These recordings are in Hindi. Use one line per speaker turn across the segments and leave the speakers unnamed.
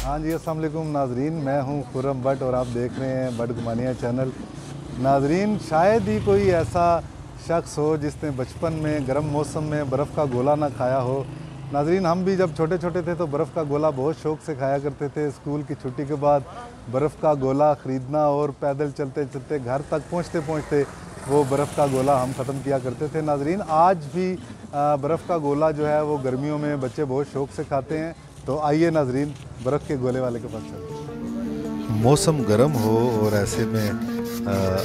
हाँ जी, अस्सलाम वालेकुम नाजरीन, मैं हूँ खुर्रम भट्ट और आप देख रहे हैं भट्ट घुमानिया चैनल। नाजरीन, शायद ही कोई ऐसा शख्स हो जिसने बचपन में गर्म मौसम में बर्फ़ का गोला ना खाया हो। नाजरीन, हम भी जब छोटे छोटे थे तो बर्फ़ का गोला बहुत शौक़ से खाया करते थे। स्कूल की छुट्टी के बाद बर्फ़ का गोला ख़रीदना और पैदल चलते चलते घर तक पहुँचते पहुँचते वो बर्फ़ का गोला हम ख़त्म किया करते थे। नाजरीन, आज भी बर्फ़ का गोला जो है वो गर्मियों में बच्चे बहुत शौक़ से खाते हैं। तो आइए नाजरीन, बर्फ़ के गोले वाले के पास चलते।
मौसम गर्म हो और ऐसे में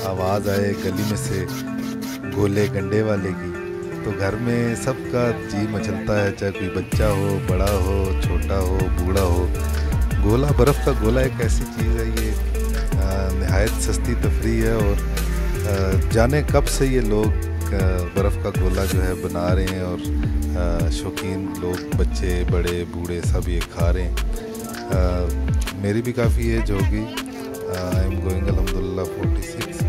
आवाज़ आए गली में से गोले गंडे वाले की, तो घर में सबका जी मचलता है, चाहे कोई बच्चा हो, बड़ा हो, छोटा हो, बूढ़ा हो। गोला, बर्फ़ का गोला एक ऐसी चीज़ है, ये नहायत सस्ती तफरी है और जाने कब से ये लोग बर्फ़ का गोला जो है बना रहे हैं और शौकीन लोग, बच्चे बड़े बूढ़े सब ये खा रहे हैं। मेरी भी काफ़ी एज होगी, आई एम गोइंग अल्हम्दुलिल्लाह 46।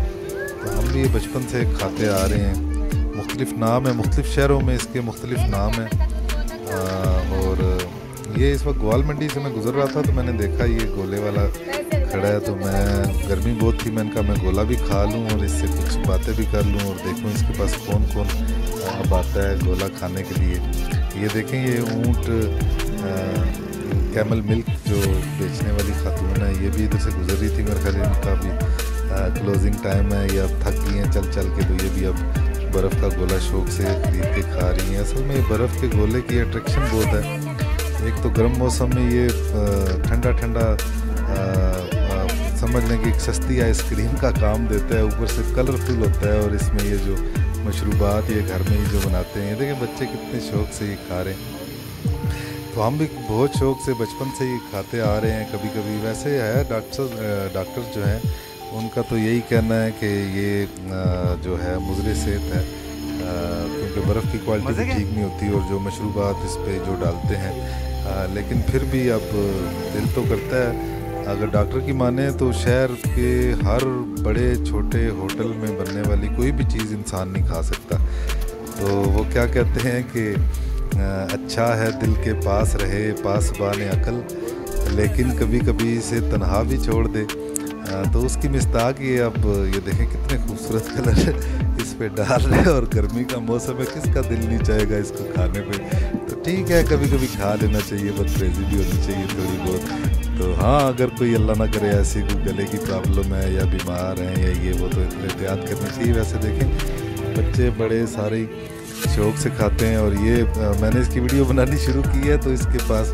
तो हम भी ये बचपन से खाते आ रहे हैं। मुख्तलिफ़ नाम है, मुख्तलिफ़ शहरों में इसके मुख्तलिफ़ नाम हैं। और ये इस वक्त ग्वाल मंडी से मैं गुज़र रहा था तो मैंने देखा ये गोले वाला खड़ा है, तो मैं, गर्मी बहुत थी, मैंने कहा मैं गोला भी खा लूँ और इससे कुछ बातें भी कर लूँ और देखूँ इसके पास कौन कौन अब आता है गोला खाने के लिए। ये देखें, ये ऊँट कैमल मिल्क जो बेचने वाली खातून है, ये भी इधर से गुजर रही थी। मेरे ख्याल इनका भी क्लोजिंग टाइम है, ये अब थक गई हैं चल चल के, तो ये भी अब बर्फ़ का गोला शौक़ से ख़रीद के खा रही हैं। असल में ये बर्फ़ के गोले की अट्रैक्शन बहुत है। एक तो गर्म मौसम में ये ठंडा ठंडा समझ लें कि एक सस्ती आइसक्रीम का काम देता है, ऊपर से कलरफुल होता है और इसमें ये जो मशरूबात ये घर में ही जो बनाते हैं, देखें बच्चे कितने शौक़ से ये खा रहे हैं। तो हम भी बहुत शौक़ से बचपन से ही खाते आ रहे हैं। कभी कभी वैसे है डॉक्टर जो हैं उनका तो यही कहना है कि ये जो है मुज़र सेहत है, क्योंकि बर्फ़ की क्वालिटी भी ठीक नहीं होती और जो मशरूबात इस पर जो डालते हैं, लेकिन फिर भी अब दिल तो करता है। अगर डॉक्टर की माने तो शहर के हर बड़े छोटे होटल में बनने वाली कोई भी चीज़ इंसान नहीं खा सकता। तो वो क्या कहते हैं कि अच्छा है दिल के पास रहे पासबान अकल, लेकिन कभी कभी इसे तन्हा भी छोड़ दे। तो उसकी मिस्ताक ये, अब ये देखें कितने खूबसूरत कलर इस पे डाल रहे हैं और गर्मी का मौसम है, किसका दिल नहीं चाहेगा इसको खाने पे। तो ठीक है, कभी कभी खा लेना चाहिए, बदतमीजी भी होनी चाहिए थोड़ी बहुत। तो हाँ, अगर कोई अल्लाह ना करे ऐसी कोई गले की प्रॉब्लम है या बीमार हैं या ये वो, तो एहतियात करनी चाहिए। वैसे देखें बच्चे बड़े सारे शौक़ से खाते हैं और ये मैंने इसकी वीडियो बनानी शुरू की है तो इसके पास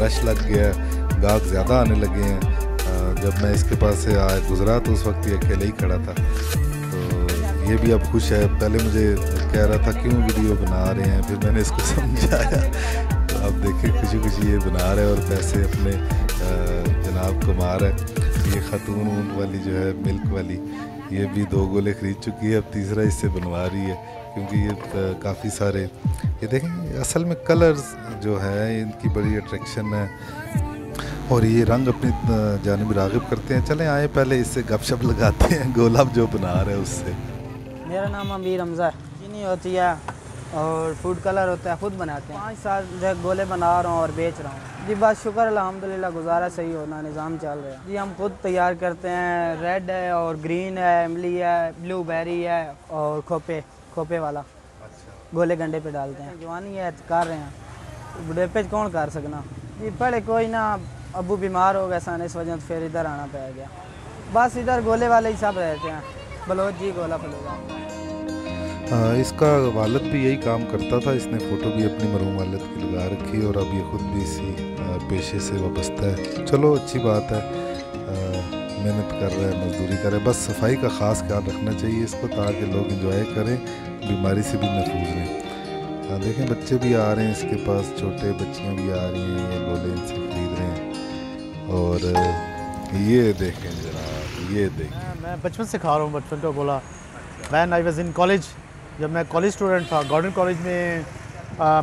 रश लग गया, गाहक ज़्यादा आने लगे हैं। जब मैं इसके पास से गुज़रा तो उस वक्त ये अकेले ही खड़ा था, तो ये भी अब खुश है। पहले मुझे कह रहा था क्यों वीडियो बना रहे हैं, फिर मैंने इसको समझाया, तो अब देखिए खुशी खुशी ये बना रहे हैं और पैसे अपने जनाब कमा रहे हैं। ये खातून ऊँट वाली जो है, मिल्क वाली, ये भी 2 गोले ख़रीद चुकी है, अब तीसरा इससे बनवा रही है, क्योंकि ये काफ़ी सारे, ये देखें असल में कलर्स जो है इनकी बड़ी अट्रैक्शन है और ये रंग अपनी जानिब राग़िब करते हैं। चलें आए पहले इससे गपशप लगाते हैं, गोला जो बना रहे हैं उससे।
मेरा नाम अमीर हमज़ा है। चीनी होती है और फूड कलर होता है, ख़ुद बनाते हैं। 5 साल जो गोले बना रहा हूँ और बेच रहा हूँ जी। बस शुक्र अल्हम्दुलिल्लाह, गुजारा सही होना, निज़ाम चल रहा है जी। हम खुद तैयार करते हैं, रेड है और ग्रीन है, इमली है, ब्लूबेरी है और खोपे वाला। अच्छा। गोले गंडे पे डालते हैं। जवानी है कर रहे हैं, बुढ़ापे कौन कर सकना जी। पहले कोई ना, अबू बीमार हो गए सन, इस वजह से फिर इधर आना पड़ गया। बस इधर गोले वाले ही सब रहते हैं, बलोच जी गोला फलोगा।
इसका वालिद भी यही काम करता था, इसने फ़ोटो भी अपनी मरहूम वालिद की लगा रखी और अब ये ख़ुद भी इसी पेशे से वाबस्ता है। चलो अच्छी बात है, मेहनत कर रहा है, मजदूरी कर रहा है। बस सफाई का ख़ास ख्याल रखना चाहिए इसको, ताकि लोग इंजॉय करें, बीमारी से भी महफूज रहें। देखें बच्चे भी आ रहे हैं इसके पास, छोटे बच्चियाँ भी आ रही हैं, ये गोले इनसे ख़रीद रहे हैं। और ये देखें जनाब, ये देखें,
मैं बचपन से खा रहा हूँ, बचपन का गोला। When I was in college, जब मैं कॉलेज स्टूडेंट था, गवर्नमेंट कॉलेज में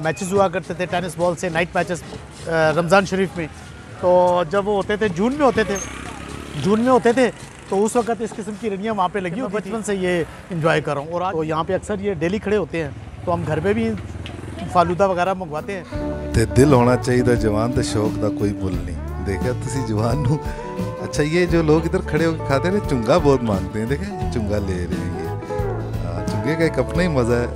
मैचेस हुआ करते थे टेनिस बॉल से, नाइट मैचेस रमज़ान शरीफ में। तो जब वो होते थे जून में होते थे, तो उस वक्त इस किस्म की रनियाँ वहाँ पे लगी हुई, बचपन से ये इंजॉय कर रहा हूँ। और आज तो यहाँ पे अक्सर ये डेली खड़े होते हैं, तो हम घर पे भी फालूदा वगैरह मंगवाते हैं।
ਤੇ ਦਿਲ ਹੋਣਾ ਚਾਹੀਦਾ ਜਵਾਨ ਤੇ ਸ਼ੌਕ ਦਾ ਕੋਈ ਮੁੱਲ नहीं। देखा तुसी जवान नू। अच्छा ये जो लोग इधर खड़े होकर खाते हैं ना चुंगा बहुत मांगते हैं, देखे चुंगा ले रहे हैं ये। चुंगे का एक अपना ही मज़ा है।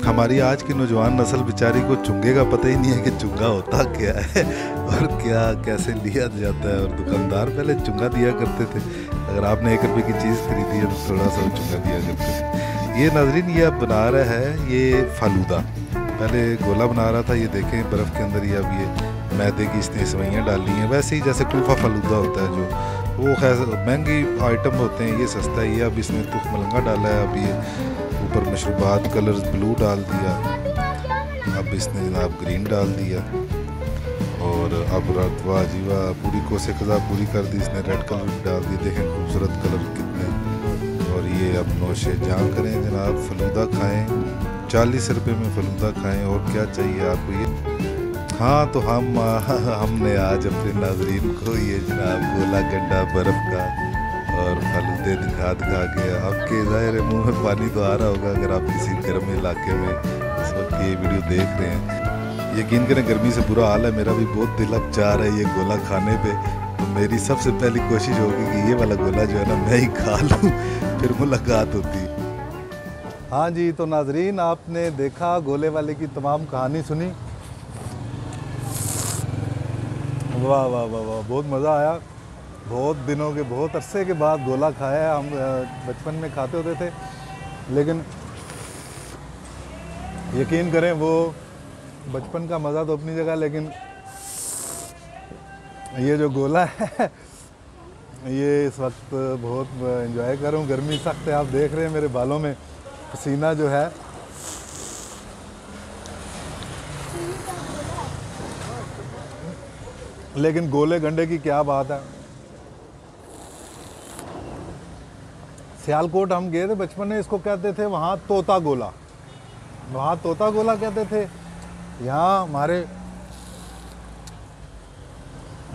हमारी आज की नौजवान नस्ल बेचारी को चुंगे का पता ही नहीं है कि चुंगा होता क्या है और क्या कैसे लिया जाता है। और दुकानदार पहले चुंगा दिया करते थे, अगर आपने 1 रुपये की चीज़ खरीदी है तो थोड़ा सा चुंगा दिया करते थे। ये नाजरीन ये अब बना रहा है ये फालूदा, पहले गोला बना रहा था। ये देखें बर्फ़ के अंदर ये अब ये मैदे की इसने सेवइयाँ डाली हैं, वैसे ही जैसे कुल्फ़ा फालूदा होता है जो वो खैर महंगी आइटम होते हैं, ये सस्ता है। ये अब इसमें तुख मलंगा डाला है, अब ये ऊपर मशरूबात कलर्स ब्लू डाल दिया, अब इसने जनाब ग्रीन डाल दिया और अब वाह जी वाह पूरी कोसे कज़ा पूरी कर दी इसने, रेड कलर भी डाल दिया। देखें खूबसूरत कलर कितने। और ये अब नोशे जहाँ करें जनाब, फलूदा खाएँ, 40 रुपये में फलूदा खाएँ, और क्या चाहिए आपको। ये हाँ तो हमने आज अपने नाजरीन को ये जनाब गोला गंडा बर्फ़ का और फलूदे दिखा के आपके ज़ाहिर मुंह में पानी तो आ रहा होगा अगर आप किसी गर्म इलाके में इस वक्त ये वीडियो देख रहे हैं। यकीन करें गर्मी से बुरा हाल है, मेरा भी बहुत दिल अब चाह रहा है ये गोला खाने पे। तो मेरी सबसे पहली कोशिश होगी कि ये वाला गोला जो है ना मैं ही खा लूँ, फिर मुलाकात होती।
हाँ जी, तो नाजरीन आपने देखा गोले वाले की तमाम कहानी सुनी। वाह वाह वाह वाह, बहुत मज़ा आया। बहुत दिनों के बहुत अरसे के बाद गोला खाया है। हम बचपन में खाते होते थे, लेकिन यकीन करें वो बचपन का मज़ा तो अपनी जगह, लेकिन ये जो गोला है ये इस वक्त बहुत एंजॉय कर रहा हूँ। गर्मी सख्त है, आप देख रहे हैं मेरे बालों में पसीना जो है। लेकिन गोले गंडे की क्या बात है। सियालकोट हम गए थे बचपन में, इसको कहते थे वहाँ तोता गोला, वहाँ तोता गोला कहते थे। यहाँ हमारे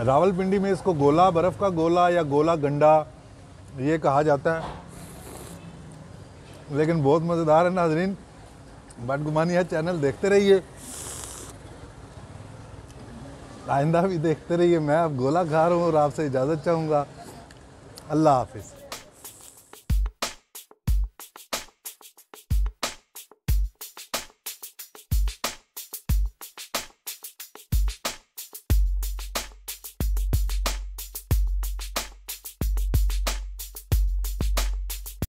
रावलपिंडी में इसको गोला बर्फ़ का गोला या गोला गंडा ये कहा जाता है। लेकिन बहुत मज़ेदार है नाजरीन। बदगुमानिया चैनल देखते रहिए, आइंदा भी देखते रहिए। मैं अब गोला खा रहा हूँ और आपसे इजाज़त चाहूँगा। अल्लाह हाफिज़।